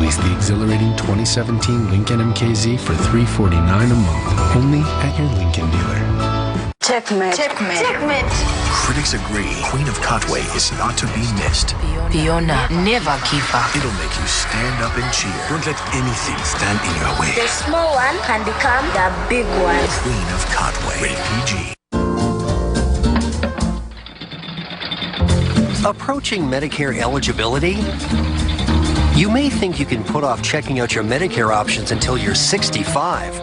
Lease the exhilarating 2017 Lincoln MKZ for $349 a month, only at your Lincoln dealer. Checkmate. Checkmate. Checkmate. Critics agree Queen of Katwe is not to be missed. Fiona, never give up. It'll make you stand up and cheer. Don't let anything stand in your way. The small one can become the big one. Queen of Katwe. Rated PG. Approaching Medicare eligibility? You may think you can put off checking out your Medicare options until you're 65.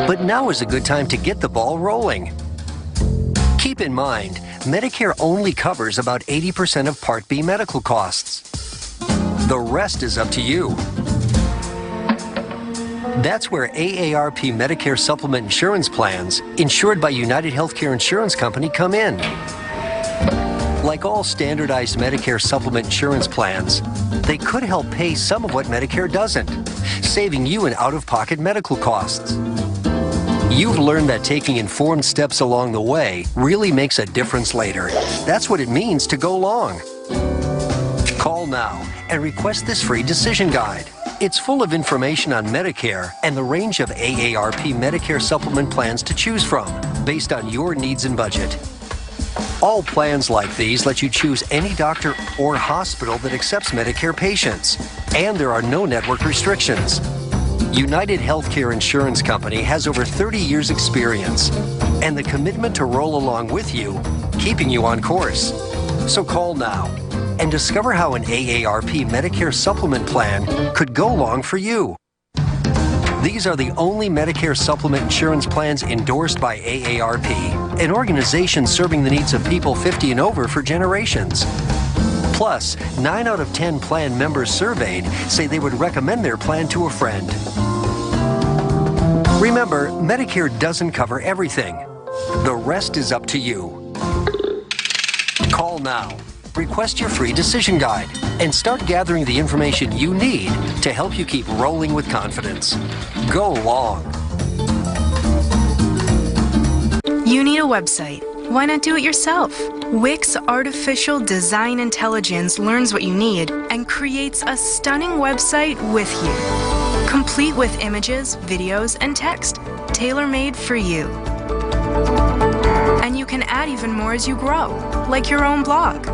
But now is a good time to get the ball rolling. Keep in mind, Medicare only covers about 80% of Part B medical costs. The rest is up to you. That's where AARP Medicare Supplement Insurance Plans, insured by United Healthcare Insurance Company, come in. Like all standardized Medicare supplement insurance plans, they could help pay some of what Medicare doesn't, saving you in out-of-pocket medical costs. You've learned that taking informed steps along the way really makes a difference later. That's what it means to go long. Call now and request this free decision guide. It's full of information on Medicare and the range of AARP Medicare supplement plans to choose from, based on your needs and budget. All plans like these let you choose any doctor or hospital that accepts Medicare patients, and there are no network restrictions. United Healthcare Insurance Company has over 30 years experience and the commitment to roll along with you, keeping you on course. So call now and discover how an AARP Medicare supplement plan could go long for you. These are the only Medicare supplement insurance plans endorsed by AARP, an organization serving the needs of people 50 and over for generations. Plus, 9 out of 10 plan members surveyed say they would recommend their plan to a friend. Remember, Medicare doesn't cover everything. The rest is up to you. Call now, request your free decision guide, and start gathering the information you need to help you keep rolling with confidence. Go long. You need a website. Why not do it yourself? Wix Artificial Design Intelligence learns what you need and creates a stunning website with you, complete with images, videos, and text, tailor-made for you. And you can add even more as you grow, like your own blog.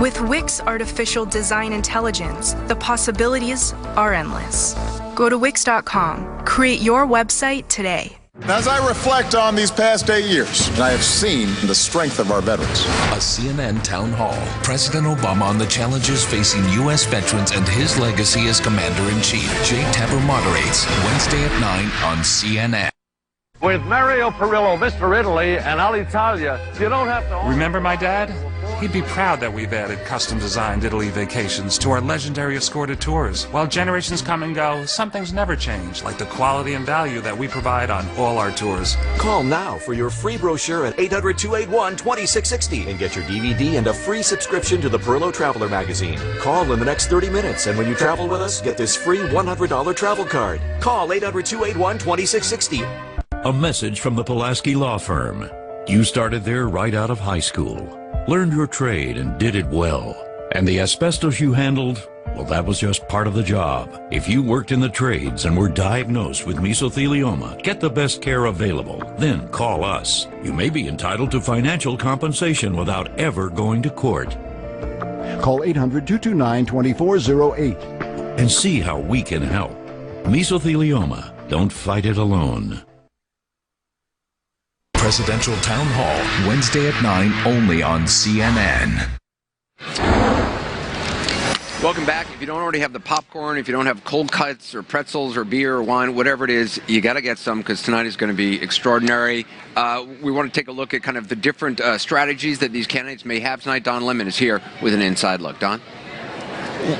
With Wix Artificial Design Intelligence, the possibilities are endless. Go to Wix.com. Create your website today. As I reflect on these past 8 years, I have seen the strength of our veterans. A CNN town hall. President Obama on the challenges facing U.S. veterans and his legacy as Commander-in-Chief. Jay Tapper moderates Wednesday at 9 on CNN. With Mario Perillo, Mr. Italy, and Alitalia, you don't have to... Remember my dad? He'd be proud that we've added custom-designed Italy vacations to our legendary escorted tours. While generations come and go, some things never change, like the quality and value that we provide on all our tours. Call now for your free brochure at 800-281-2660 and get your DVD and a free subscription to the Perillo Traveler magazine. Call in the next 30 minutes, and when you travel with us, get this free $100 travel card. Call 800-281-2660. A message from the Pulaski Law Firm. You started there right out of high school, learned your trade and did it well. And the asbestos you handled, well, that was just part of the job. If you worked in the trades and were diagnosed with mesothelioma, get the best care available. Then call us. You may be entitled to financial compensation without ever going to court. Call 800-229-2408 and see how we can help. Mesothelioma. Don't fight it alone. Presidential Town Hall, Wednesday at 9, only on CNN. Welcome back. If you don't already have the popcorn, if you don't have cold cuts or pretzels or beer or wine, whatever it is, you got to get some because tonight is going to be extraordinary. We want to take a look at kind of the different strategies that these candidates may have tonight. Don Lemon is here with an inside look. Don?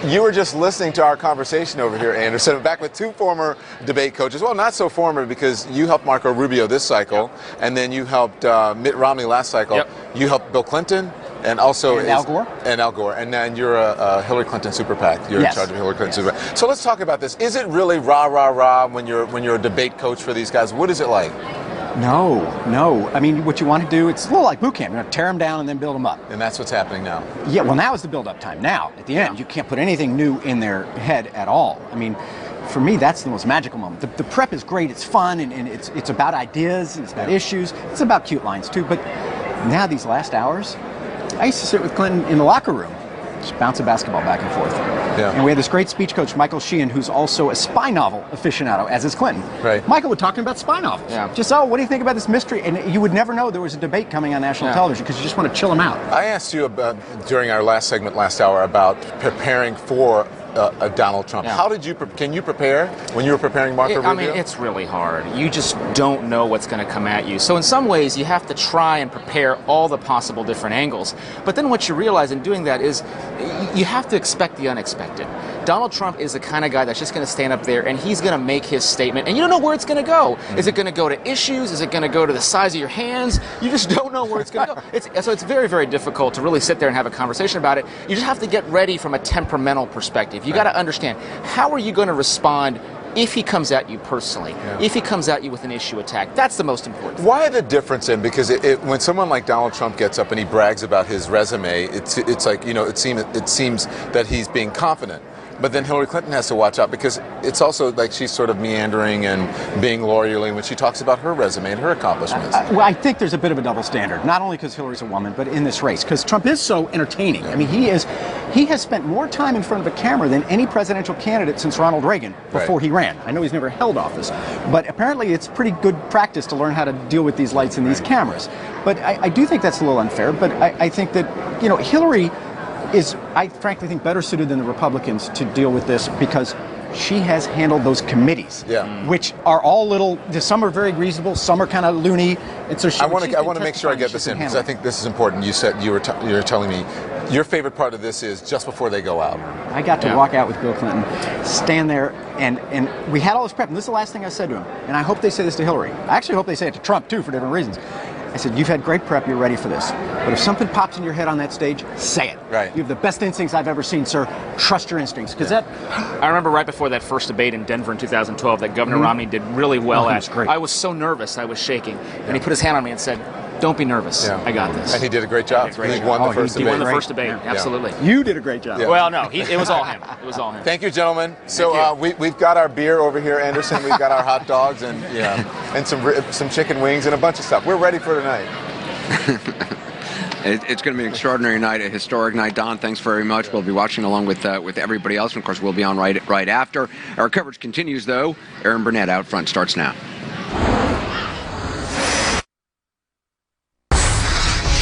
You were just listening to our conversation over here, Anderson, back with two former debate coaches. Well, not so former because you helped Marco Rubio this cycle, and then you helped Mitt Romney last cycle. You helped Bill Clinton, and also Al Gore. And Al Gore. And then you're a Hillary Clinton super PAC. You're in charge of Hillary Clinton super PAC. So let's talk about this. Is it really rah, rah, rah when you're a debate coach for these guys? What is it like? No. I mean, what you want to do, it's a little like boot camp. You know, tear them down and then build them up. And that's what's happening now. Yeah, well, now is the build-up time. Now, at the end, you can't put anything new in their head at all. I mean, for me, that's the most magical moment. The prep is great. It's fun, and it's about ideas. It's about issues. It's about cute lines, too. But now, these last hours, I used to sit with Clinton in the locker room, just bounce a basketball back and forth. Yeah. And we had this great speech coach, Michael Sheehan, who's also a spy novel aficionado, as is Clinton. Right. Michael would talk to him about spy novels. Yeah. Just, what do you think about this mystery? And you would never know there was a debate coming on national television because you just want to chill him out. I asked you about, during our last segment last hour, about preparing for Donald Trump. Yeah. How did you, can you prepare when you were preparing Marco Rubio? I mean, it's really hard. You just don't know what's going to come at you. So in some ways, you have to try and prepare all the possible different angles. But then what you realize in doing that is you have to expect the unexpected. Donald Trump is the kind of guy that's just going to stand up there and he's going to make his statement, and you don't know where it's going to go. Is it going to go to issues? Is it going to go to the size of your hands? You just don't know where it's going to go. So it's very, very difficult to really sit there and have a conversation about it. You just have to get ready from a temperamental perspective. You got to understand, how are you going to respond if he comes at you personally, if he comes at you with an issue attack? That's the most important. Why the difference in, because when someone like Donald Trump gets up and he brags about his resume, it's like, you know, it seems that he's being confident. But then Hillary Clinton has to watch out because it's also like she's sort of meandering and being lawyerly when she talks about her resume and her accomplishments. Well, I think there's a bit of a double standard, not only because Hillary's a woman, but in this race, because Trump is so entertaining. I mean, he has spent more time in front of a camera than any presidential candidate since Ronald Reagan before he ran. I know he's never held office, but apparently it's pretty good practice to learn how to deal with these lights and these cameras. But I do think that's a little unfair, but I think that, you know, Hillary is, I frankly think, better suited than the Republicans to deal with this because she has handled those committees, which are all little, some are very reasonable, some are kind of loony. And so I want to make sure I get this in because I think this is important. You said you were telling me your favorite part of this is just before they go out. I got to walk out with Bill Clinton, stand there, and we had all this prep, and this is the last thing I said to him. And I hope they say this to Hillary. I actually hope they say it to Trump, too, for different reasons. I said, you've had great prep, you're ready for this. But if something pops in your head on that stage, say it. Right. You have the best instincts I've ever seen, sir. Trust your instincts. Because I remember right before that first debate in Denver in 2012 that Governor Romney did really well at. Great. I was so nervous, I was shaking. And he put his hand on me and said, don't be nervous. I got this. And he did a great job. He won the first debate. He won the first debate, absolutely. You did a great job. Yeah. Well, no, it was all him. It was all him. Thank you, gentlemen. So we've got our beer over here, Anderson. We've got our hot dogs and some chicken wings and a bunch of stuff. We're ready for tonight. It's going to be an extraordinary night, a historic night. Don, thanks very much. We'll be watching along with everybody else, and of course we'll be on right after. Our coverage continues, though. Aaron Burnett out front starts now.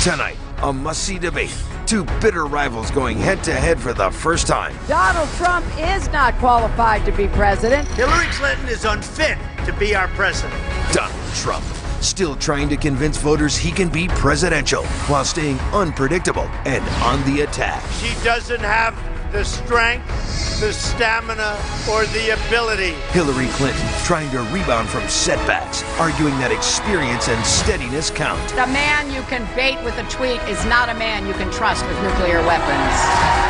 Tonight, a must-see debate. Two bitter rivals going head-to-head for the first time. Donald Trump is not qualified to be president. Hillary Clinton is unfit to be our president. Donald Trump, still trying to convince voters he can be presidential while staying unpredictable and on the attack. She doesn't have the strength, the stamina, or the ability. Hillary Clinton trying to rebound from setbacks, arguing that experience and steadiness count. The man you can bait with a tweet is not a man you can trust with nuclear weapons.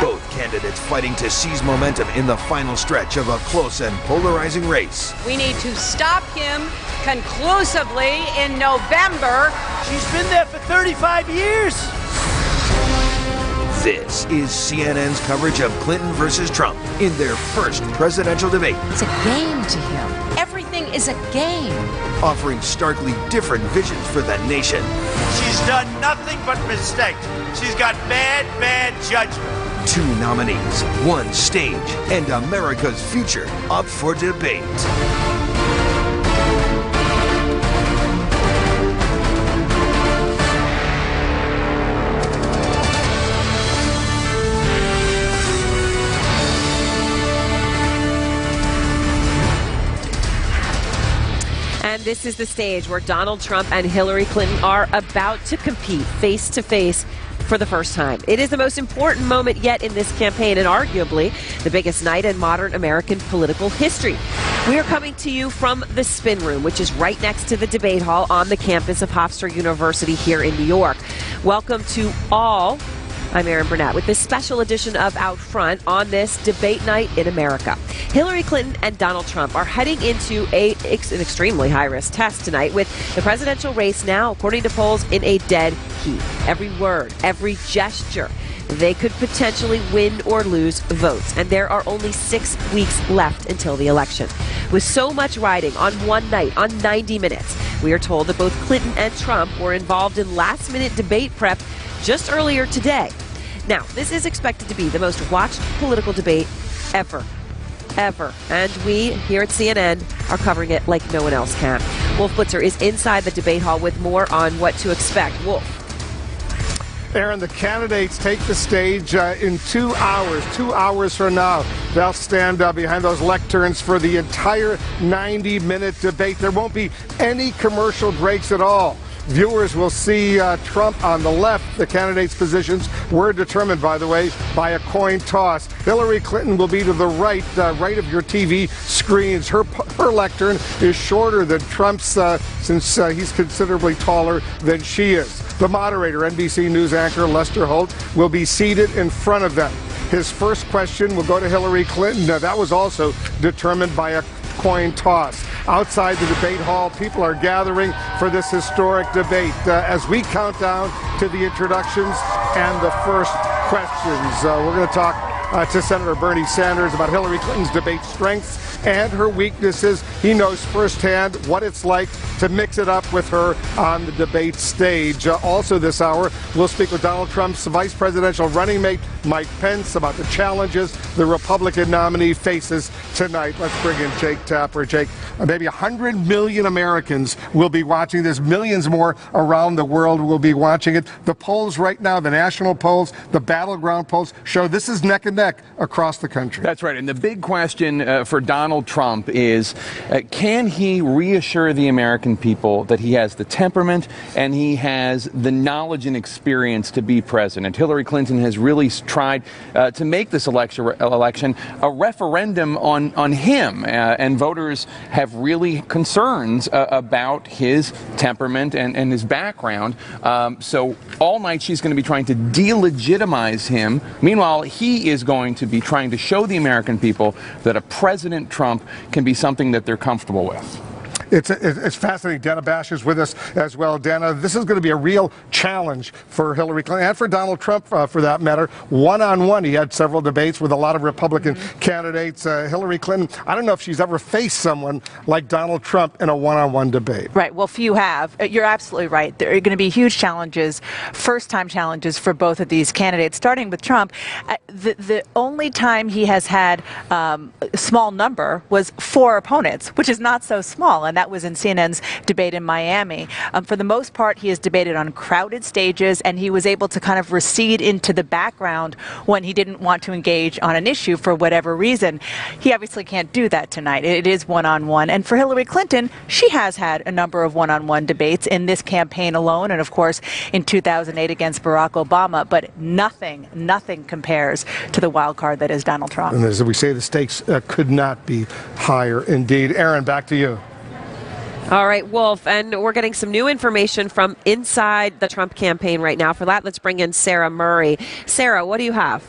Both candidates fighting to seize momentum in the final stretch of a close and polarizing race. We need to stop him conclusively in November. She's been there for 35 years. This is CNN's coverage of Clinton versus Trump in their first presidential debate. It's a game to him. Everything is a game. Offering starkly different visions for the nation. She's done nothing but mistakes. She's got bad judgment. Two nominees, one stage, and America's future up for debate. And this is the stage where Donald Trump and Hillary Clinton are about to compete face-to-face for the first time. It is the most important moment yet in this campaign and arguably the biggest night in modern American political history. We are coming to you from the Spin Room, which is right next to the debate hall on the campus of Hofstra University here in New York. Welcome to all I'm Erin Burnett with this special edition of Out Front on this debate night in America. Hillary Clinton and Donald Trump are heading into an extremely high-risk test tonight with the presidential race now, according to polls, in a dead heat. Every word, every gesture, they could potentially win or lose votes. And there are only 6 weeks left until the election. With so much riding on one night, on 90 minutes, we are told that both Clinton and Trump were involved in last-minute debate prep just earlier today. Now, this is expected to be the most watched political debate ever. And we here at CNN are covering it like no one else can. Wolf Blitzer is inside the debate hall with more on what to expect. Wolf. Aaron, the candidates take the stage in 2 hours. 2 hours from now, they'll stand behind those lecterns for the entire 90-minute debate. There won't be any commercial breaks at all. Viewers will see Trump on the left. The candidates' positions were determined, by the way, by a coin toss. Hillary Clinton will be to the right, right of your TV screens. Her lectern is shorter than Trump's since he's considerably taller than she is. The moderator, NBC News anchor Lester Holt, will be seated in front of them. His first question will go to Hillary Clinton. Now, that was also determined by a coin toss. Outside the debate hall, people are gathering for this historic debate as we count down to the introductions and the first questions. We're going to talk to Senator Bernie Sanders about Hillary Clinton's debate strengths and her weaknesses. He knows firsthand what it's like to mix it up with her on the debate stage. Also this hour, we'll speak with Donald Trump's vice presidential running mate, Mike Pence, about the challenges the Republican nominee faces tonight. Let's bring in Jake Tapper. Jake, maybe 100 million Americans will be watching this. Millions more around the world will be watching it. The polls right now, the national polls, the battleground polls, show this is neck and neck across the country. That's right. And the big question for Donald Trump is, can he reassure the American people that he has the temperament and he has the knowledge and experience to be president? Hillary Clinton has really tried to make this election a referendum on him, and voters have really concerns about his temperament and his background. So all night she's going to be trying to delegitimize him. Meanwhile, he is going to be trying to show the American people that a President Trump can be something that they're comfortable with. It's fascinating. Dana Bash is with us as well. Dana, this is going to be a real challenge for Hillary Clinton and for Donald Trump, for that matter. One-on-one, he had several debates with a lot of Republican candidates. Hillary Clinton, I don't know if she's ever faced someone like Donald Trump in a one-on-one debate. Right. Well, few have. You're absolutely right. There are going to be huge challenges, first-time challenges for both of these candidates, starting with Trump. The only time he has had a small number was 4 opponents, which is not so small. And that was in CNN's debate in Miami. For the most part, he has debated on crowded stages, and he was able to kind of recede into the background when he didn't want to engage on an issue for whatever reason. He obviously can't do that tonight. It is one-on-one. And for Hillary Clinton, she has had a number of one-on-one debates in this campaign alone, and of course in 2008 against Barack Obama. But nothing compares to the wild card that is Donald Trump. And as we say, the stakes could not be higher indeed. Aaron, back to you. All right, Wolf, and we're getting some new information from inside the Trump campaign right now. For that, let's bring in Sarah Murray. Sarah, what do you have?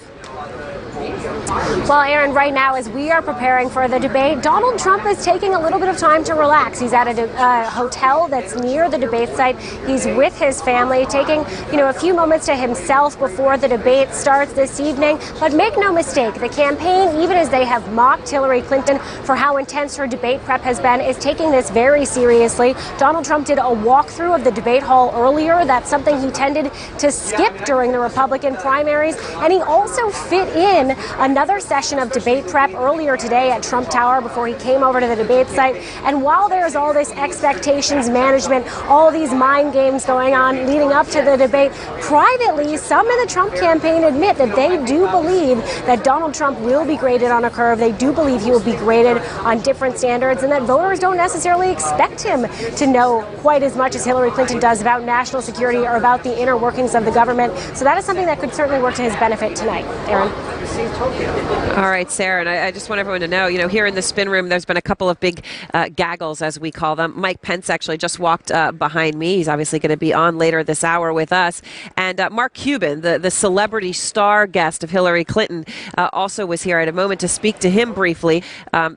Well, Aaron, right now, as we are preparing for the debate, Donald Trump is taking a little bit of time to relax. He's at a hotel that's near the debate site. He's with his family, taking, a few moments to himself before the debate starts this evening. But make no mistake, the campaign, even as they have mocked Hillary Clinton for how intense her debate prep has been, is taking this very seriously. Donald Trump did a walkthrough of the debate hall earlier. That's something he tended to skip during the Republican primaries. And he also fit in another session of debate prep earlier today at Trump Tower before he came over to the debate site. And while there's all this expectations management, all these mind games going on leading up to the debate, privately, some in the Trump campaign admit that they do believe that Donald Trump will be graded on a curve. They do believe he will be graded on different standards, and that voters don't necessarily expect him to know quite as much as Hillary Clinton does about national security or about the inner workings of the government. So that is something that could certainly work to his benefit tonight. Aaron? All right, Sarah, and I just want everyone to know, here in the spin room, there's been a couple of big gaggles, as we call them. Mike Pence actually just walked behind me. He's obviously going to be on later this hour with us. And Mark Cuban, the celebrity star guest of Hillary Clinton, also was here. I had a moment to speak to him briefly.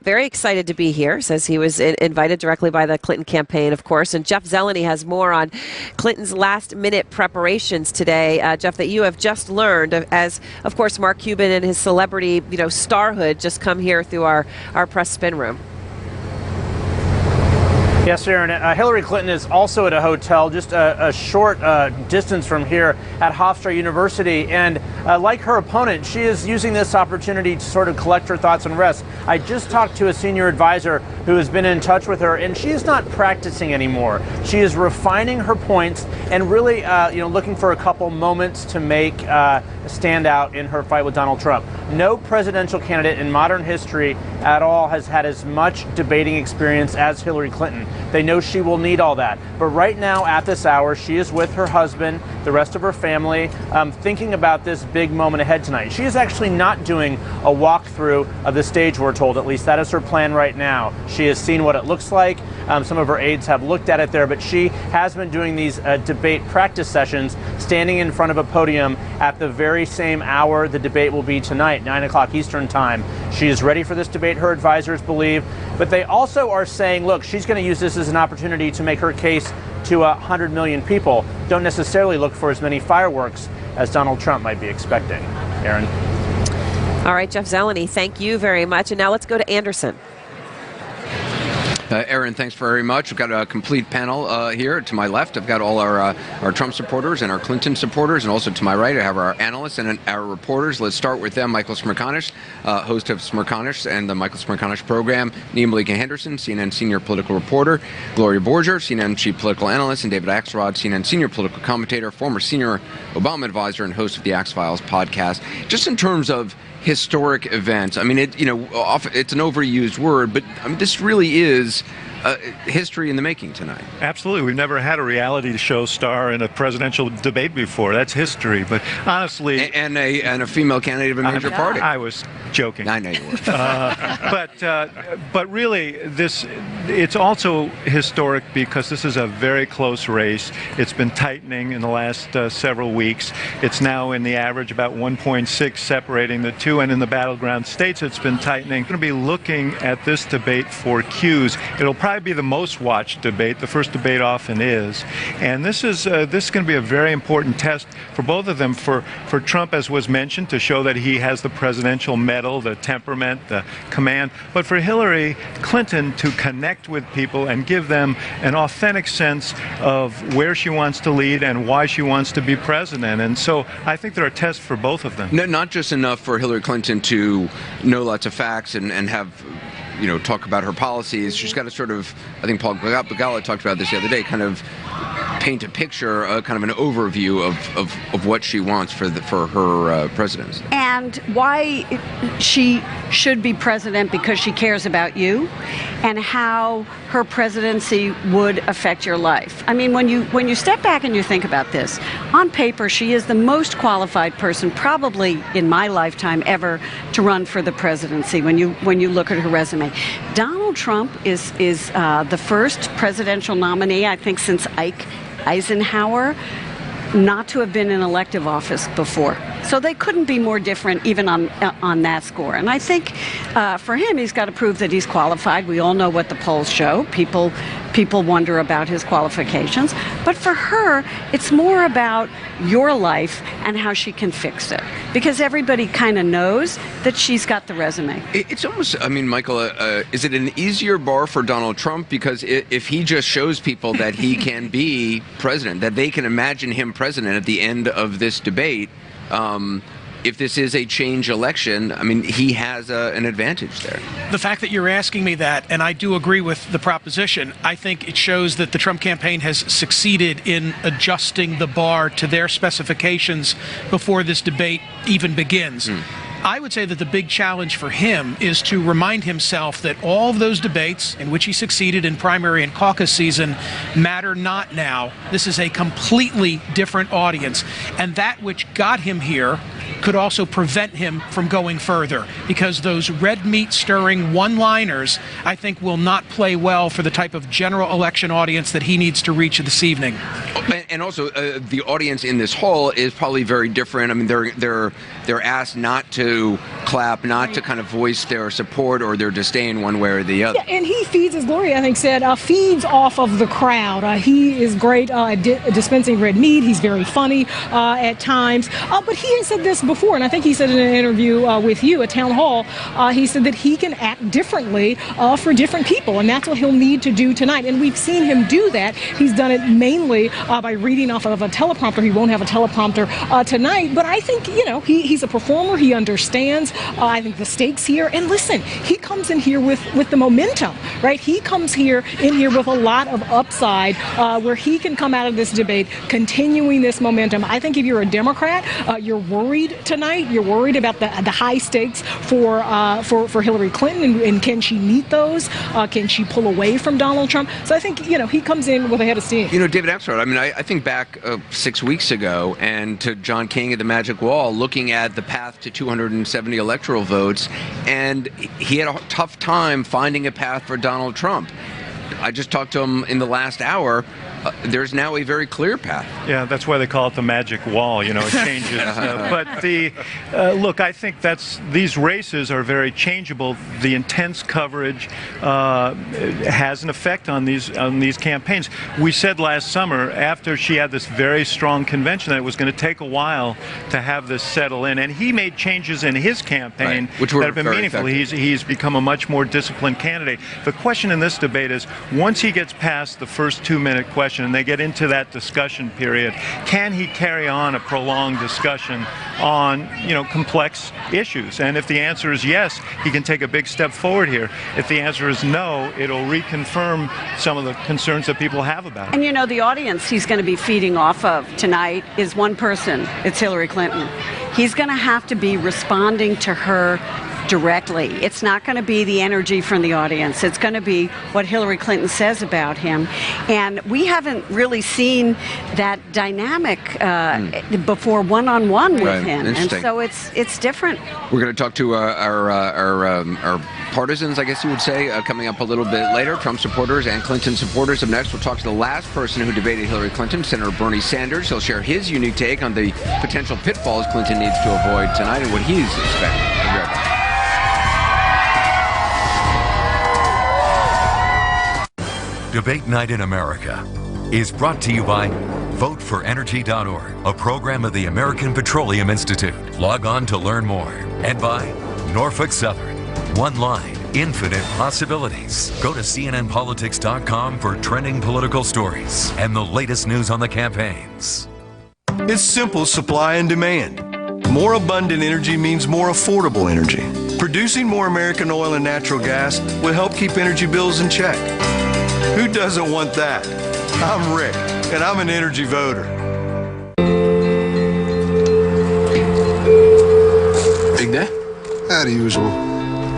Very excited to be here. Says he was invited directly by the Clinton campaign, of course. And Jeff Zeleny has more on Clinton's last-minute preparations today, Jeff, that you have just learned, as, of course, Mark Cuban and his celebrity, starhood just come here through our press spin room. Yes, Aaron. Hillary Clinton is also at a hotel just a short distance from here at Hofstra University. And like her opponent, she is using this opportunity to sort of collect her thoughts and rest. I just talked to a senior advisor who has been in touch with her, and she is not practicing anymore. She is refining her points and really looking for a couple moments to make stand out in her fight with Donald Trump. No presidential candidate in modern history at all has had as much debating experience as Hillary Clinton. They know she will need all that. But right now, at this hour, she is with her husband, the rest of her family, thinking about this big moment ahead tonight. She is actually not doing a walkthrough of the stage, we're told. At least that is her plan right now. She has seen what it looks like. Some of her aides have looked at it there, but she has been doing these debate practice sessions, standing in front of a podium at the very same hour the debate will be tonight, 9 o'clock Eastern time. She is ready for this debate, her advisors believe, but they also are saying, look, she's going to use this as an opportunity to make her case to 100 million people. Don't necessarily look for as many fireworks as Donald Trump might be expecting. Aaron. All right, Jeff Zeleny, thank you very much. And now let's go to Anderson. Aaron, thanks very much. We've got a complete panel here. To my left, I've got all our Trump supporters and our Clinton supporters, and also to my right, I have our analysts and our reporters. Let's start with them. Michael Smerconish, host of Smerconish and the Michael Smerconish program. Nima Malika Henderson, CNN senior political reporter. Gloria Borger, CNN chief political analyst, and David Axelrod, CNN senior political commentator, former senior Obama advisor, and host of the Axe Files podcast. Just in terms of historic events, I mean, it's an overused word, but this really is history in the making tonight. Absolutely. We've never had a reality show star in a presidential debate before. That's history. But honestly... And a female candidate of a major party. I was joking. I know you were. But really, it's also historic because this is a very close race. It's been tightening in the last several weeks. It's now in the average about 1.6 separating the two, and in the battleground states it's been tightening. We're going to be looking at this debate for cues. It'll probably be the most watched debate. The first debate often is. And this is going to be a very important test for both of them. For Trump, as was mentioned, to show that he has the presidential mettle, the temperament, the command. But for Hillary Clinton to connect with people and give them an authentic sense of where she wants to lead and why she wants to be president. And so I think there are tests for both of them. No, not just enough for Hillary Clinton to know lots of facts and have talk about her policies. She's got to sort of, I think Paul Begala talked about this the other day, kind of paint a picture, kind of an overview of what she wants for her presidency. And why she should be president, because she cares about you, and how her presidency would affect your life. I mean, when you step back and you think about this, on paper, she is the most qualified person probably in my lifetime ever to run for the presidency when you look at her resume. Donald Trump is the first presidential nominee, I think, since Ike Eisenhower not to have been in elective office before. So they couldn't be more different even on that score. And I think for him, he's got to prove that he's qualified. We all know what the polls show. People wonder about his qualifications. But for her, it's more about your life and how she can fix it. Because everybody kind of knows that she's got the resume. It's almost, I mean, Michael, is it an easier bar for Donald Trump? Because if he just shows people that he can be president, that they can imagine him president at the end of this debate, if this is a change election, I mean, he has an advantage there. The fact that you're asking me that, and I do agree with the proposition, I think it shows that the Trump campaign has succeeded in adjusting the bar to their specifications before this debate even begins. I would say that the big challenge for him is to remind himself that all of those debates in which he succeeded in primary and caucus season matter not now. This is a completely different audience. And that which got him here could also prevent him from going further, because those red meat stirring one-liners, I think, will not play well for the type of general election audience that he needs to reach this evening. And also, the audience in this hall is probably very different. I mean, they're asked not to clap, not to kind of voice their support or their disdain one way or the other. Yeah, and he feeds, as Gloria, I think, said, feeds off of the crowd. He is great at dispensing red meat. He's very funny at times. But he has said this before, and I think he said in an interview with you at Town Hall, he said that he can act differently for different people, and that's what he'll need to do tonight. And we've seen him do that. He's done it mainly by reading off of a teleprompter. He won't have a teleprompter tonight, but I think, he's a performer. He understands, I think, the stakes here. And listen, he comes in here with the momentum, right? He comes in here with a lot of upside where he can come out of this debate continuing this momentum. I think if you're a Democrat, you're worried tonight. You're worried about the high stakes for Hillary Clinton, and can she meet those? Can she pull away from Donald Trump? So I think, he comes in with a head of steam. David Axelrod, I mean, I think back 6 weeks ago and to John King at the Magic Wall, looking at the path to 270 electoral votes, and he had a tough time finding a path for Donald Trump. I just talked to him in the last hour. There's now a very clear path. Yeah, that's why they call it the magic wall. It changes. But look, I think these races are very changeable. The intense coverage has an effect on these campaigns. We said last summer, after she had this very strong convention, that it was going to take a while to have this settle in. And he made changes in his campaign which that have been meaningful. He's become a much more disciplined candidate. The question in this debate is, once he gets past the first 2-minute question and they get into that discussion period, can he carry on a prolonged discussion on, complex issues? And if the answer is yes, he can take a big step forward here. If the answer is no, it'll reconfirm some of the concerns that people have about it. And the audience he's going to be feeding off of tonight is one person. It's Hillary Clinton. He's going to have to be responding to her directly. It's not going to be the energy from the audience. It's going to be what Hillary Clinton says about him. And we haven't really seen that dynamic before one-on-one with him. And so it's different. We're going to talk to our partisans, I guess you would say, coming up a little bit later. Trump supporters and Clinton supporters. Up next, we'll talk to the last person who debated Hillary Clinton, Senator Bernie Sanders. He'll share his unique take on the potential pitfalls Clinton needs to avoid tonight and what he's expecting. We'll be right back. Debate Night in America is brought to you by VoteForEnergy.org, a program of the American Petroleum Institute. Log on to learn more. And by Norfolk Southern. One line, infinite possibilities. Go to CNNPolitics.com for trending political stories and the latest news on the campaigns. It's simple supply and demand. More abundant energy means more affordable energy. Producing more American oil and natural gas will help keep energy bills in check. Who doesn't want that? I'm Rick, and I'm an energy voter. Big day? The usual.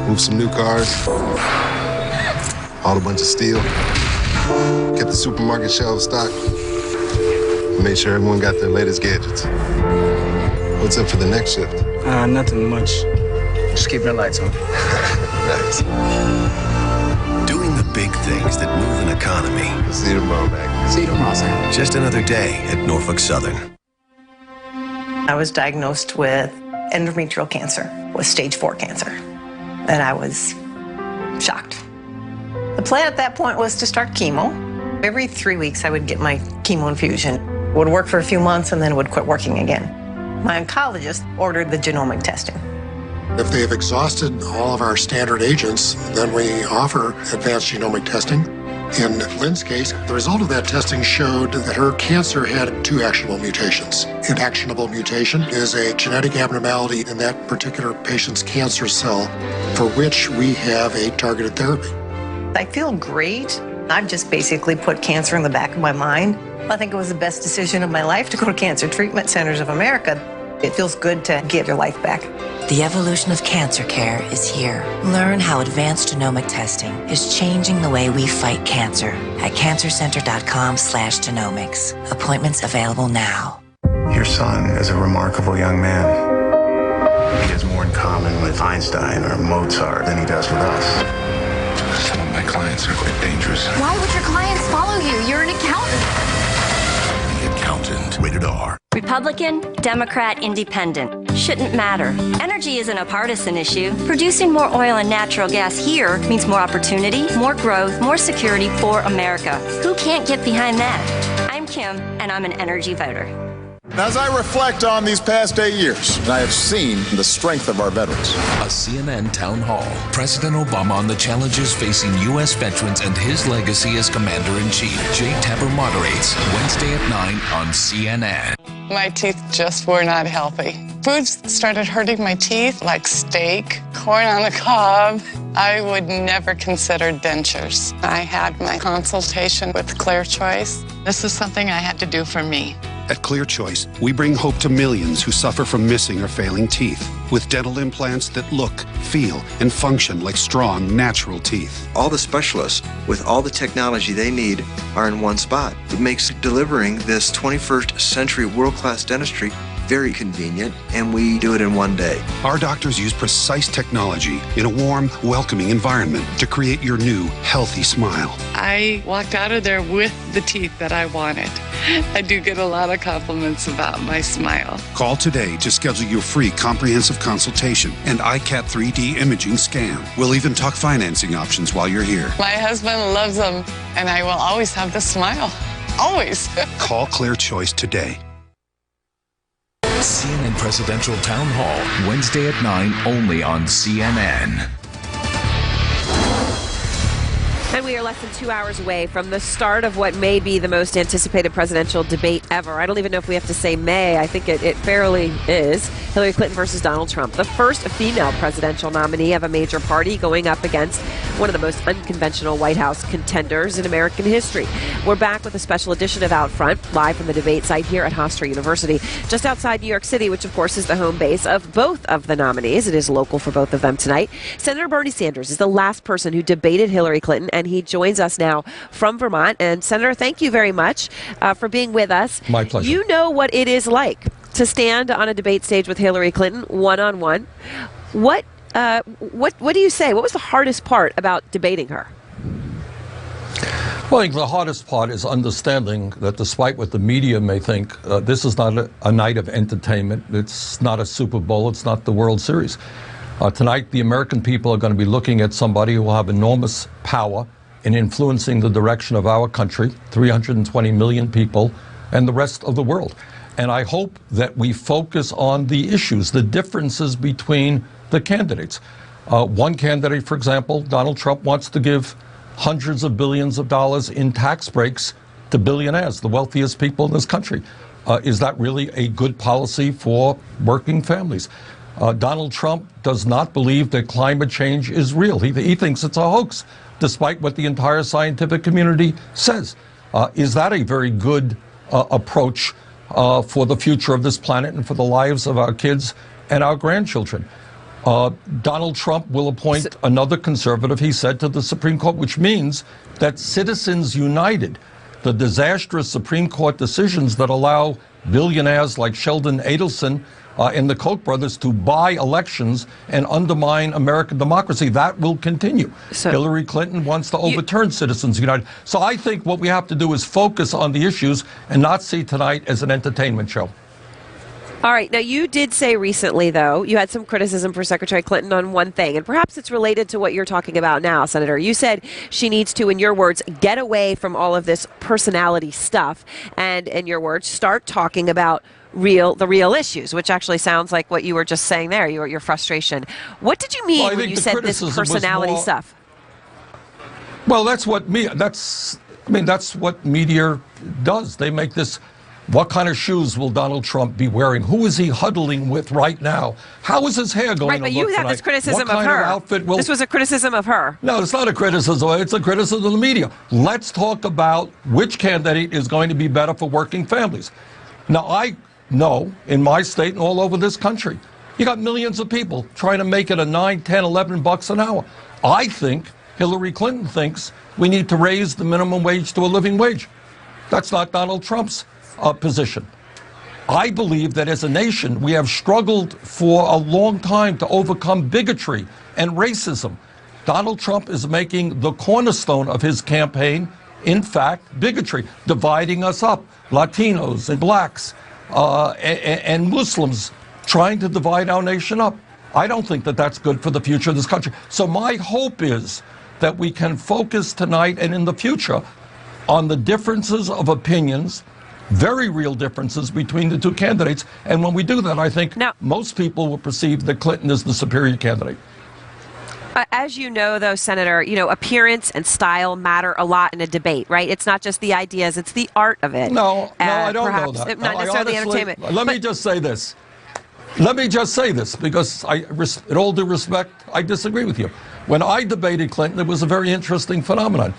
Move some new cars. Bought a bunch of steel. Get the supermarket shelves stocked. Made sure everyone got their latest gadgets. What's up for the next shift? Nothing much. Just keeping the lights on. Nice. Doing the big things that move an economy. See you tomorrow, Mac. See you tomorrow, Sam. Just another day at Norfolk Southern. I was diagnosed with endometrial cancer, with stage 4 cancer, and I was shocked. The plan at that point was to start chemo. Every 3 weeks I would get my chemo infusion. It would work for a few months and then would quit working again. My oncologist ordered the genomic testing. If they've exhausted all of our standard agents, then we offer advanced genomic testing. In Lynn's case, the result of that testing showed that her cancer had 2 actionable mutations. An actionable mutation is a genetic abnormality in that particular patient's cancer cell for which we have a targeted therapy. I feel great. I've just basically put cancer in the back of my mind. I think it was the best decision of my life to go to Cancer Treatment Centers of America. It feels good to get your life back. The evolution of cancer care is here. Learn how advanced genomic testing is changing the way we fight cancer at cancercenter.com/genomics. Appointments available now. Your son is a remarkable young man. common with Einstein or Mozart than he does with us. Some of my clients are quite dangerous. Why would your clients follow you? You're an accountant. The Accountant. Rated R. Republican, Democrat, Independent. Shouldn't matter. Energy isn't a partisan issue. Producing more oil and natural gas here means more opportunity, more growth, more security for America. Who can't get behind that? I'm Kim, and I'm an energy voter. As I reflect on these past 8 years, I have seen the strength of our veterans. A CNN town hall. President Obama on the challenges facing U.S. veterans and his legacy as Commander-in-Chief. Jake Tapper moderates Wednesday at 9 on CNN. My teeth just were not healthy. Foods started hurting my teeth, like steak, corn on the cob. I would never consider dentures. I had my consultation with Clear Choice. This is something I had to do for me. At Clear Choice, we bring hope to millions who suffer from missing or failing teeth with dental implants that look, feel, and function like strong, natural teeth. All the specialists with all the technology they need are in one spot. It makes delivering this 21st century world-class dentistry very convenient, and we do it in one day. Our doctors use precise technology in a warm, welcoming environment to create your new, healthy smile. I walked out of there with the teeth that I wanted. I do get a lot of compliments about my smile. Call today to schedule your free comprehensive consultation and iCat 3D imaging scan. We'll even talk financing options while you're here. My husband loves them, and I will always have the smile. Always. Call Clear Choice today. CNN Presidential Town Hall, Wednesday at 9, only on CNN. And we are less than 2 hours away from the start of what may be the most anticipated presidential debate ever. I don't even know if we have to say may. I think it fairly is. Hillary Clinton versus Donald Trump, the first female presidential nominee of a major party going up against one of the most unconventional White House contenders in American history. We're back with a special edition of Out Front, live from the debate site here at Hofstra University, just outside New York City, which of course is the home base of both of the nominees. It is local for both of them tonight. Senator Bernie Sanders is the last person who debated Hillary Clinton, and he joins us now from Vermont. And Senator, thank you very much for being with us. My pleasure. You know what it is like to stand on a debate stage with Hillary Clinton one-on-one. What do you say? What was the hardest part about debating her? Well, I think the hardest part is understanding that despite what the media may think, this is not a night of entertainment. It's not a Super Bowl. It's not the World Series. Tonight, the American people are going to be looking at somebody who will have enormous power in influencing the direction of our country, 320 million people, and the rest of the world. And I hope that we focus on the issues, the differences between the candidates. One candidate, for example, Donald Trump, wants to give hundreds of billions of dollars in tax breaks to billionaires, the wealthiest people in this country. Is that really a good policy for working families? Donald Trump does not believe that climate change is real. He thinks it's a hoax, despite what the entire scientific community says. Is that a very good approach for the future of this planet and for the lives of our kids and our grandchildren? Donald Trump will appoint another conservative, he said, to the Supreme Court, which means that Citizens United, the disastrous Supreme Court decisions that allow billionaires like Sheldon Adelson and the Koch brothers to buy elections and undermine American democracy, that will continue. Hillary Clinton wants to overturn Citizens United. So I think what we have to do is focus on the issues and not see tonight as an entertainment show. All right. Now, you did say recently, though, you had some criticism for Secretary Clinton on one thing, and perhaps it's related to what you're talking about now, Senator. You said she needs to, in your words, get away from all of this personality stuff and, in your words, start talking about the real issues, which actually sounds like what you were just saying there, your frustration. What did you mean when you said this personality stuff? Well, that's what that's what media does. They make this. What kind of shoes will Donald Trump be wearing? Who is he huddling with right now? How is his hair going to look Right, but you had this criticism of her. This was a criticism of her. No, it's not a criticism. It's a criticism of the media. Let's talk about which candidate is going to be better for working families. Now, I know in my state and all over this country, you got millions of people trying to make it a $9, $10, $11 an hour. I think Hillary Clinton thinks we need to raise the minimum wage to a living wage. That's not Donald Trump's position. I believe that as a nation, we have struggled for a long time to overcome bigotry and racism. Donald Trump is making the cornerstone of his campaign, in fact, bigotry, dividing us up, Latinos and blacks and Muslims, trying to divide our nation up. I don't think that that's good for the future of this country. So my hope is that we can focus tonight and in the future on the differences of opinions, very real differences between the two candidates. And when we do that, I think most people will perceive that Clinton is the superior candidate. As you know, though, Senator, appearance and style matter a lot in a debate, right? It's not just the ideas, it's the art of it. No, I don't know that. Not necessarily entertainment. Let me just say this. Let me just say this, because in all due respect, I disagree with you. When I debated Clinton, it was a very interesting phenomenon.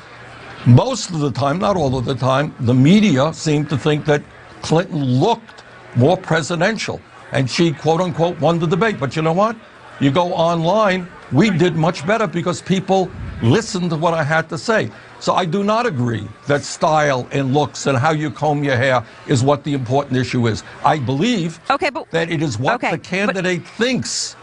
Most of the time, not all of the time, the media seemed to think that Clinton looked more presidential, and she, quote unquote, won the debate. But you know what? You go online, we did much better because people listened to what I had to say. So I do not agree that style and looks and how you comb your hair is what the important issue is. I believe that it is what the candidate thinks.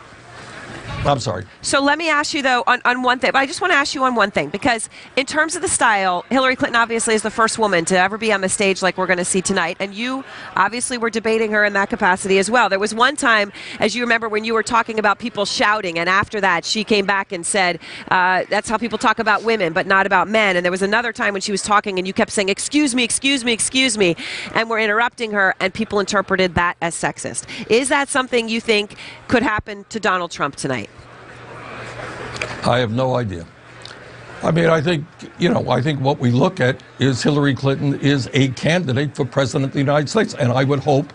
I'm sorry. So let me ask you, though, on one thing. But I just want to ask you on one thing, because in terms of the style, Hillary Clinton obviously is the first woman to ever be on the stage like we're going to see tonight. And you obviously were debating her in that capacity as well. There was one time, as you remember, when you were talking about people shouting. And after that, she came back and said, that's how people talk about women, but not about men. And there was another time when she was talking and you kept saying, excuse me, excuse me, excuse me. And we're interrupting her, and people interpreted that as sexist. Is that something you think could happen to Donald Trump tonight? I have no idea. I mean, I think what we look at is Hillary Clinton is a candidate for president of the United States. And I would hope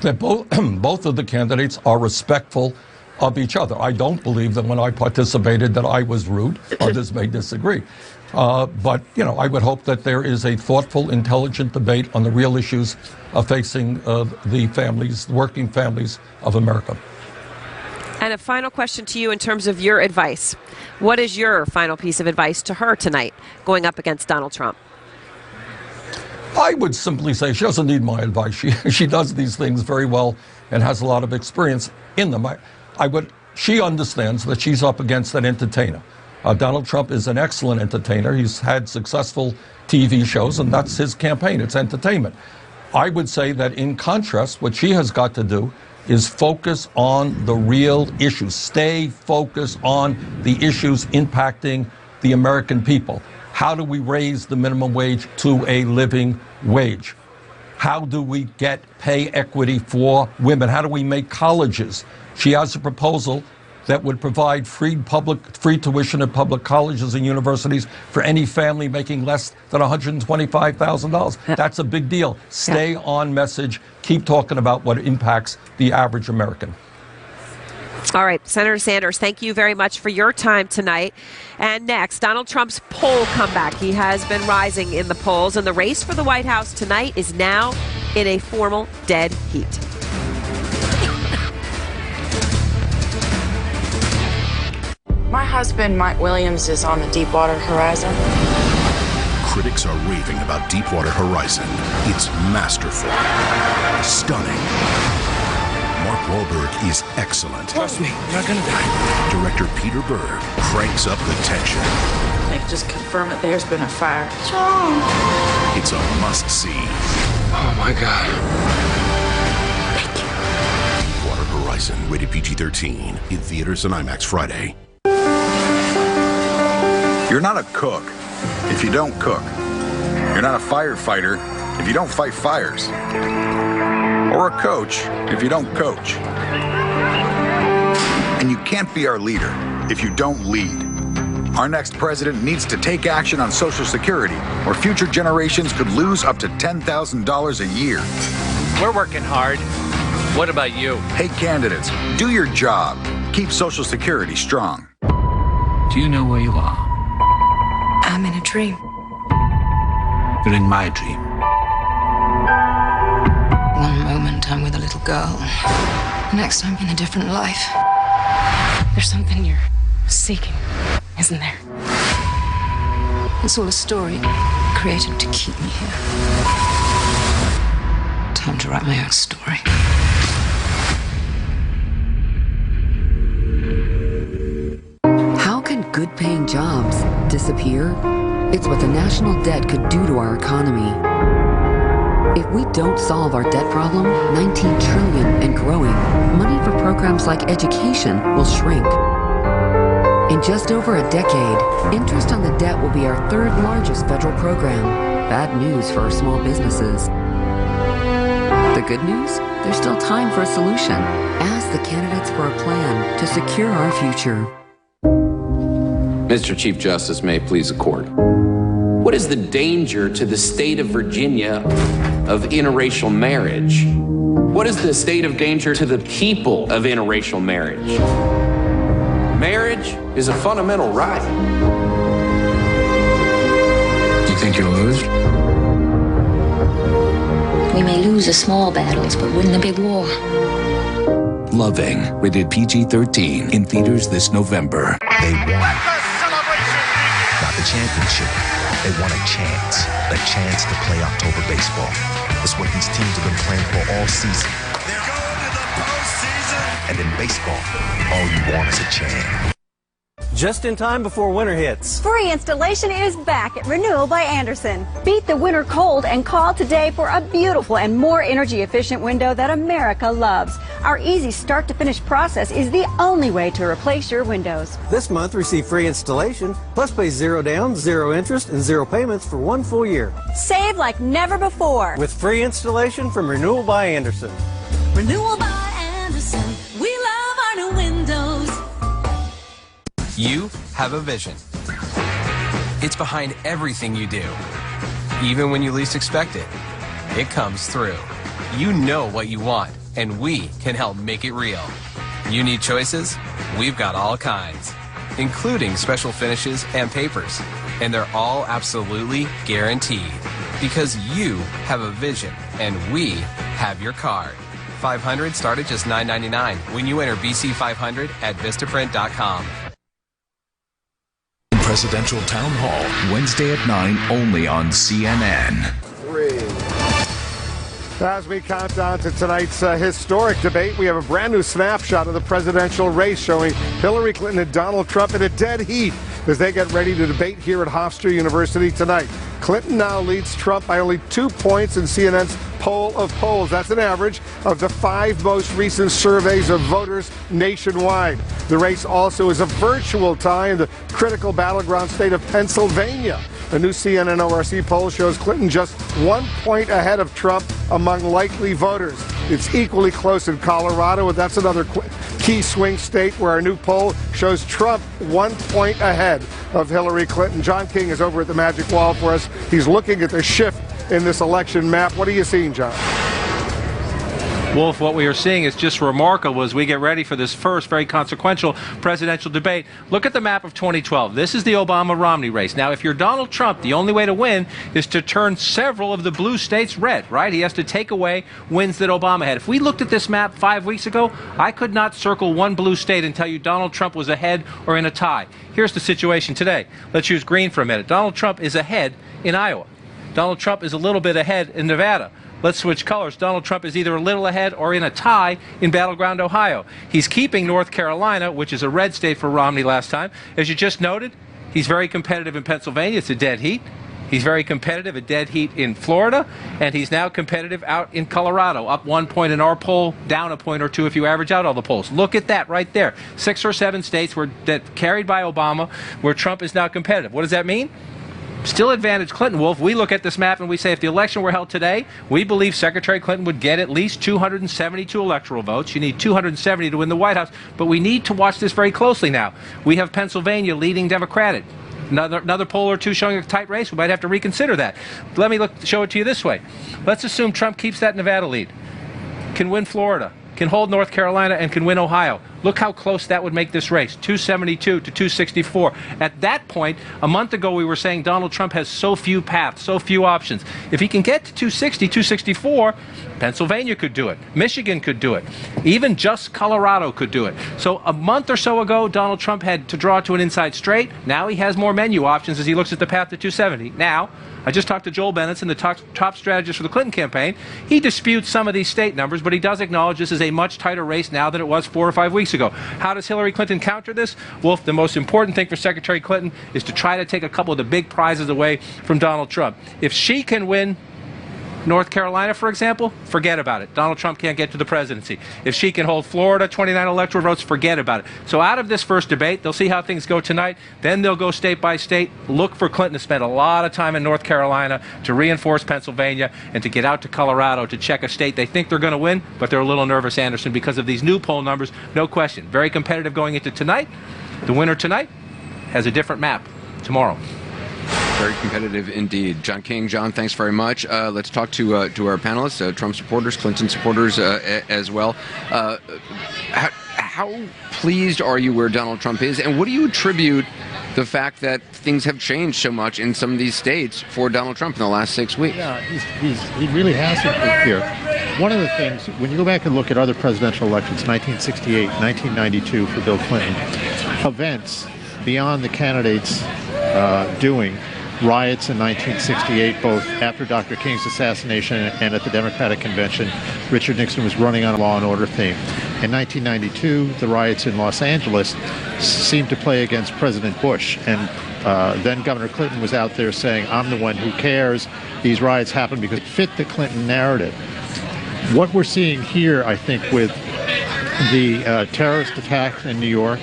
that both of the candidates are respectful of each other. I don't believe that when I participated that I was rude. Others may disagree. But, I would hope that there is a thoughtful, intelligent debate on the real issues facing the families, working families of America. And a final question to you in terms of your advice. What is your final piece of advice to her tonight going up against Donald Trump? I would simply say she doesn't need my advice. She does these things very well and has a lot of experience in them. She understands that she's up against an entertainer. Donald Trump is an excellent entertainer. He's had successful TV shows, and that's his campaign. It's entertainment. I would say that in contrast, what she has got to do is focus on the real issues. Stay focused on the issues impacting the American people. How do we raise the minimum wage to a living wage? How do we get pay equity for women? How do we make colleges? She has a proposal that would provide free tuition at public colleges and universities for any family making less than $125,000. That's a big deal. Stay on message. Keep talking about what impacts the average American. All right, Senator Sanders, thank you very much for your time tonight. And next, Donald Trump's poll comeback. He has been rising in the polls, and the race for the White House tonight is now in a formal dead heat. My husband, Mike Williams, is on the Deepwater Horizon. Critics are raving about Deepwater Horizon. It's masterful, stunning. Mark Wahlberg is excellent. Trust me, you're not gonna die. Director Peter Berg cranks up the tension. They just confirm that there's been a fire. It's a must-see. Oh my God. Deepwater Horizon, rated PG-13, in theaters and IMAX Friday. You're not a cook if you don't cook. You're not a firefighter if you don't fight fires. Or a coach if you don't coach. And you can't be our leader if you don't lead. Our next president needs to take action on Social Security, or future generations could lose up to $10,000 a year. We're working hard. What about you? Hey, candidates, do your job. Keep Social Security strong. Do you know where you are? I'm in a dream. You're in my dream. One moment I'm with a little girl. The next I'm in a different life. There's something you're seeking, isn't there? It's all a story created to keep me here. home to write my own story. How can good-paying jobs disappear? It's what the national debt could do to our economy. If we don't solve our debt problem, $19 trillion and growing, money for programs like education will shrink. In just over a decade, interest on the debt will be our third largest federal program. Bad news for our small businesses. The good news? There's still time for a solution. Ask the candidates for a plan to secure our future. Mr. Chief Justice, may it please the court. What is the danger to the state of Virginia of interracial marriage? What is the state of danger to the people of interracial marriage? Marriage is a fundamental right. Do you think you'll lose? We may lose the small battles, but win the big war. Loving, rated PG-13, in theaters this November. They won. Not the championship. They want a chance to play October baseball. It's what these teams have been playing for all season. They're going to the postseason. And in baseball, all you want is a chance. Just in time before winter hits. Free installation is back at Renewal by Andersen. Beat the winter cold and call today for a beautiful and more energy efficient window that America loves. Our easy start to finish process is the only way to replace your windows. This month receive free installation, plus pay $0 down, 0 interest, and 0 payments for 1 full year. Save like never before. With free installation from Renewal by Andersen. Renewal by Andersen. We love our new windows. You have a vision. It's behind everything you do. Even when you least expect it, it comes through. You know what you want, and we can help make it real. You need choices? We've got all kinds, including special finishes and papers. And they're all absolutely guaranteed. Because you have a vision, and we have your card. 500 start at just $9.99 when you enter BC500 at Vistaprint.com. Presidential Town Hall, Wednesday at 9, only on CNN. As we count down to tonight's historic debate, we have a brand new snapshot of the presidential race showing Hillary Clinton and Donald Trump in a dead heat as they get ready to debate here at Hofstra University tonight. Clinton now leads Trump by only 2 points in CNN's poll of polls. That's an average of the 5 most recent surveys of voters nationwide. The race also is a virtual tie in the critical battleground state of Pennsylvania. A new CNN ORC poll shows Clinton just 1 point ahead of Trump among likely voters. It's equally close in Colorado, and that's another key swing state where a new poll shows Trump 1 point ahead of Hillary Clinton. John King is over at the Magic Wall for us. He's looking at the shift in this election map. What are you seeing, John? Wolf, what we are seeing is just remarkable as we get ready for this first very consequential presidential debate. Look at the map of 2012. This is the Obama-Romney race. Now, if you're Donald Trump, the only way to win is to turn several of the blue states red, right? He has to take away wins that Obama had. If we looked at this map 5 weeks ago, I could not circle one blue state and tell you Donald Trump was ahead or in a tie. Here's the situation today. Let's use green for a minute. Donald Trump is ahead in Iowa. Donald Trump is a little bit ahead in Nevada. Let's switch colors. Donald Trump is either a little ahead or in a tie in battleground Ohio. He's keeping North Carolina, which is a red state for Romney last time. As you just noted, he's very competitive in Pennsylvania. It's a dead heat. He's very competitive, a dead heat in Florida, and he's now competitive out in Colorado, up 1 point in our poll, down a point or two if you average out all the polls. Look at that right there. 6 or 7 states that carried by Obama where Trump is now competitive. What does that mean? Still advantage Clinton, Wolf. We look at this map and we say if the election were held today, we believe Secretary Clinton would get at least 272 electoral votes. You need 270 to win the White House. But we need to watch this very closely now. We have Pennsylvania leading Democratic. Another poll or two showing a tight race. We might have to reconsider that. Let me show it to you this way. Let's assume Trump keeps that Nevada lead, can win Florida, can hold North Carolina, and can win Ohio. look how close that would make this race, 272 to 264. At that point, a month ago, we were saying Donald Trump has so few paths, so few options. If he can get to 260, 264, Pennsylvania could do it. Michigan could do it. Even just Colorado could do it. So a month or so ago, Donald Trump had to draw to an inside straight. Now he has more menu options as he looks at the path to 270. Now, I just talked to Joel Benenson, the top strategist for the Clinton campaign. He disputes some of these state numbers, but he does acknowledge this is a much tighter race now than it was 4 or 5 weeks ago. How does Hillary Clinton counter this? Wolf, the most important thing for Secretary Clinton is to try to take a couple of the big prizes away from Donald Trump. If she can win North Carolina, for example, forget about it. Donald Trump can't get to the presidency. If she can hold Florida, 29 electoral votes, forget about it. So out of this first debate, they'll see how things go tonight. Then they'll go state by state, look for Clinton to spend a lot of time in North Carolina, to reinforce Pennsylvania, and to get out to Colorado to check a state they think they're going to win, but they're a little nervous, Anderson, because of these new poll numbers. No question. Very competitive going into tonight. The winner tonight has a different map tomorrow. Very competitive indeed. John King, John, thanks very much. Let's talk to our panelists, Trump supporters, Clinton supporters as well. How pleased are you where Donald Trump is, and what do you attribute the fact that things have changed so much in some of these states for Donald Trump in the last 6 weeks? Yeah, he really has improved here. One of the things, when you go back and look at other presidential elections, 1968, 1992 for Bill Clinton, events beyond the candidates doing, riots in 1968, both after Dr. King's assassination and at the Democratic Convention, Richard Nixon was running on a law and order theme. In 1992, the riots in Los Angeles seemed to play against President Bush, and then Governor Clinton was out there saying, I'm the one who cares. These riots happened because it fit the Clinton narrative. What we're seeing here, I think, with the terrorist attacks in New York,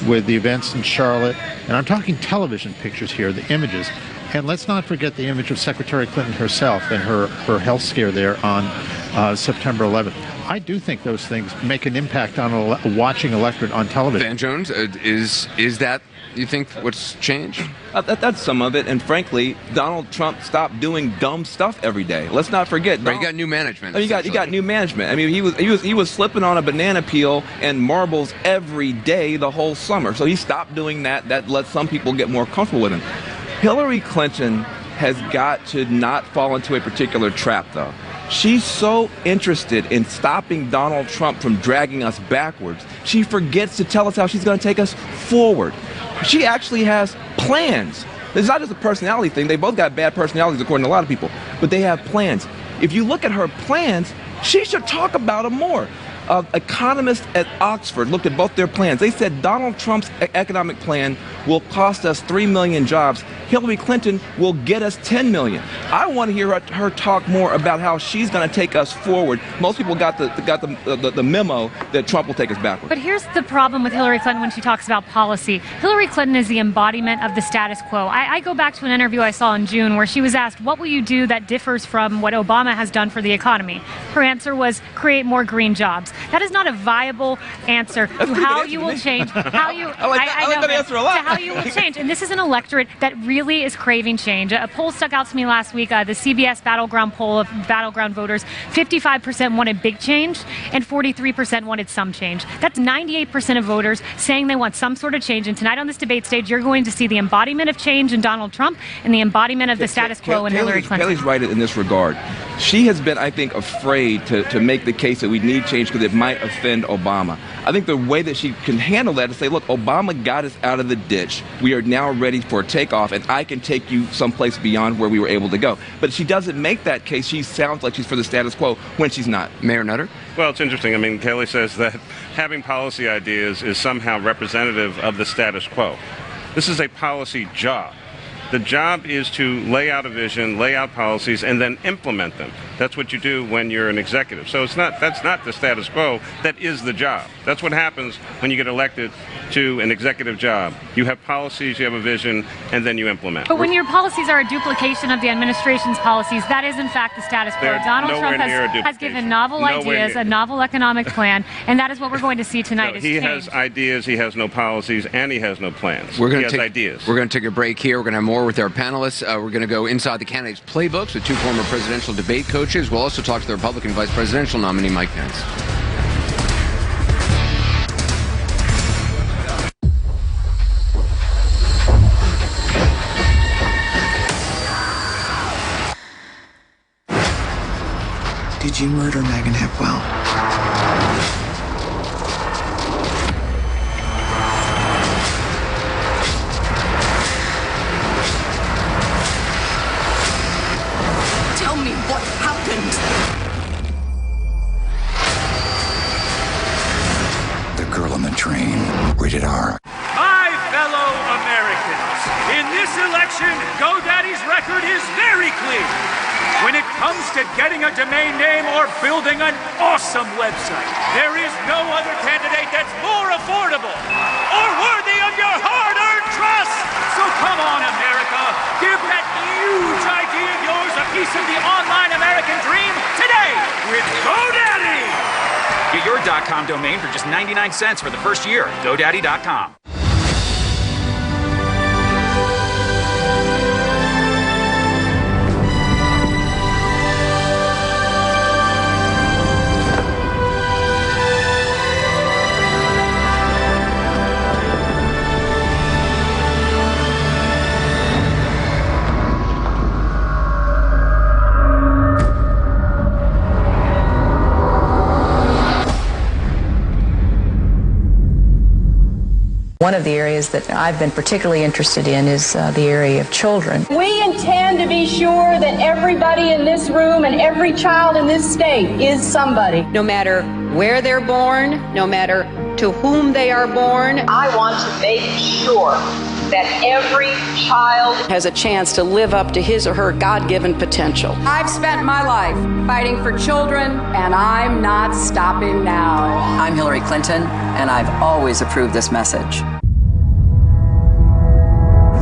with the events in Charlotte, and I'm talking television pictures here, the images, and let's not forget the image of Secretary Clinton herself and her health scare there on September 11th. I do think those things make an impact on a watching electorate on television. Van Jones, is that, you think, what's changed? That's some of it, and frankly, Donald Trump stopped doing dumb stuff every day. Let's not forget. But he got new management. He got new management. I mean, he was slipping on a banana peel and marbles every day the whole summer. So he stopped doing that. That let some people get more comfortable with him. Hillary Clinton has got to not fall into a particular trap, though. She's so interested in stopping Donald Trump from dragging us backwards, she forgets to tell us how she's going to take us forward. She actually has plans. It's not just a personality thing. They both got bad personalities, according to a lot of people, but they have plans. If you look at her plans, she should talk about them more. Economists at Oxford looked at both their plans. They said Donald Trump's economic plan will cost us 3 million jobs. Hillary Clinton will get us 10 million. I want to hear her talk more about how she's going to take us forward. Most people got the memo that Trump will take us backward. But here's the problem with Hillary Clinton when she talks about policy. Hillary Clinton is the embodiment of the status quo. I go back to an interview I saw in June where she was asked, what will you do that differs from what Obama has done for the economy? Her answer was create more green jobs. That is not a viable answer to how you will change. How you, I like that answer a lot. To how you will change. And this is an electorate that really is craving change. A poll stuck out to me last week, the CBS Battleground poll of Battleground voters. 55% wanted big change and 43% wanted some change. That's 98% of voters saying they want some sort of change. And tonight on this debate stage, you're going to see the embodiment of change in Donald Trump and the embodiment of the status quo in Hillary Clinton. Kelly's right in this regard. She has been, I think, afraid to make the case that we need change because it might offend Obama. I think the way that she can handle that is say, look, Obama got us out of the ditch. We are now ready for a takeoff, and I can take you someplace beyond where we were able to go. But she doesn't make that case. She sounds like she's for the status quo when she's not. Mayor Nutter? Well, it's interesting. I mean, Kelly says that having policy ideas is somehow representative of the status quo. This is a policy job. The job is to lay out a vision, lay out policies, and then implement them. That's what you do when you're an executive. So that's not the status quo. That is the job. That's what happens when you get elected to an executive job. You have policies, you have a vision, and then you implement. But when your policies are a duplication of the administration's policies, that is in fact the status quo. Donald Trump has given novel ideas, a novel economic plan, and that is what we're going to see tonight. No, he has ideas, he has no policies, and he has no plans. He has ideas. We're going to take a break here. We're going to have more with our panelists. We're going to go inside the candidates' playbooks with two former presidential debate coaches. We'll also talk to the Republican vice presidential nominee, Mike Pence. did you murder Megan Hipwell? Tell me what happened. The Girl on the Train. Rated R. My fellow Americans, in this election, GoDaddy's record is very clear. When it comes to getting a domain name or building an awesome website, there is no other candidate that's more affordable or worthy of your hard-earned trust. So come on, America, give that huge idea of yours a piece of the online American dream today with GoDaddy. Get your .com domain for just 99 cents for the first year. GoDaddy.com. One of the areas that I've been particularly interested in is the area of children. We intend to be sure that everybody in this room and every child in this state is somebody. No matter where they're born, no matter to whom they are born, I want to make sure that every child has a chance to live up to his or her God-given potential. I've spent my life fighting for children, and I'm not stopping now. I'm Hillary Clinton, and I've always approved this message.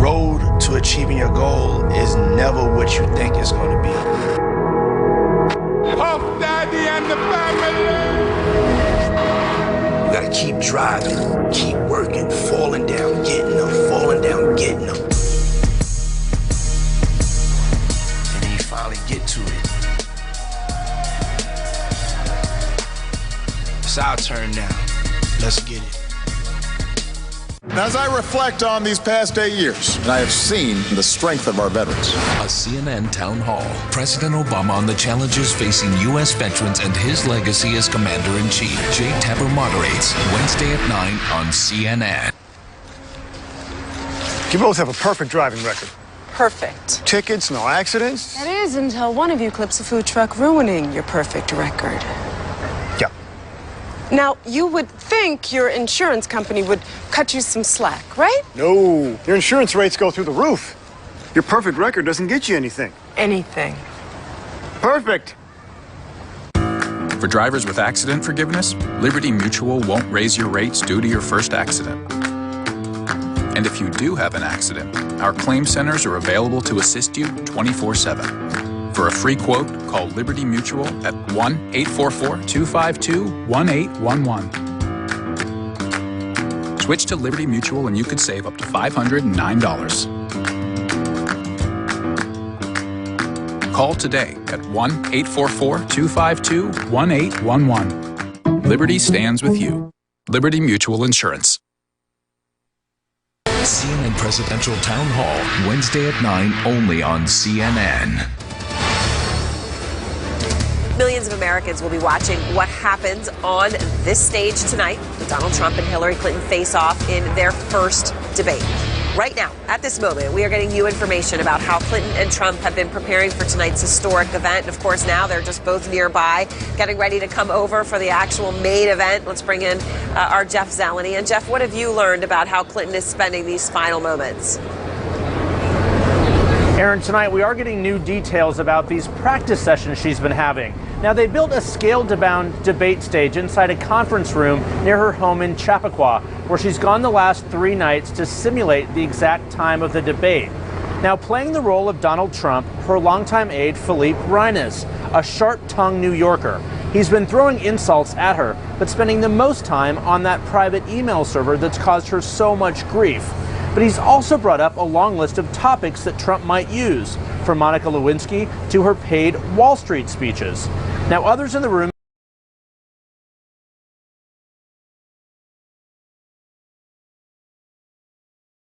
Road to achieving your goal is never what you think it's going to be. Puff Daddy and the family! You gotta keep driving, keep working, falling down, getting up, falling down, getting up. And then you finally get to it. It's our turn now. Let's get it. As I reflect on these past 8 years, I have seen the strength of our veterans. A CNN town hall. President Obama on the challenges facing U.S. veterans and his legacy as Commander-in-Chief. Jake Tapper moderates Wednesday at 9 on CNN. You both have a perfect driving record. Perfect. Tickets, no accidents. That is until one of you clips a food truck, ruining your perfect record. Yeah. Now, you would think your insurance company would cut you some slack, right? No, your insurance rates go through the roof. Your perfect record doesn't get you anything. Anything. Perfect. For drivers with accident forgiveness, Liberty Mutual won't raise your rates due to your first accident. And if you do have an accident, our claim centers are available to assist you 24/7. For a free quote, call Liberty Mutual at 1-844-252-1811. Switch to Liberty Mutual and you could save up to $509. Call today at 1-844-252-1811. Liberty stands with you. Liberty Mutual Insurance. CNN Presidential Town Hall, Wednesday at 9, only on CNN. Millions of Americans will be watching what happens on this stage tonight. Donald Trump and Hillary Clinton face off in their first debate. Right now, at this moment, we are getting you information about how Clinton and Trump have been preparing for tonight's historic event. And of course, now they're just both nearby, getting ready to come over for the actual main event. Let's bring in our Jeff Zeleny. And Jeff, what have you learned about how Clinton is spending these final moments? Aaron, tonight we are getting new details about these practice sessions she's been having. Now, they built a scaled-down debate stage inside a conference room near her home in Chappaqua, where she's gone the last 3 nights to simulate the exact time of the debate. Now, playing the role of Donald Trump, her longtime aide Philippe Reines, a sharp-tongued New Yorker. He's been throwing insults at her, but spending the most time on that private email server that's caused her so much grief. But he's also brought up a long list of topics that Trump might use, from Monica Lewinsky to her paid Wall Street speeches. Now, others in the room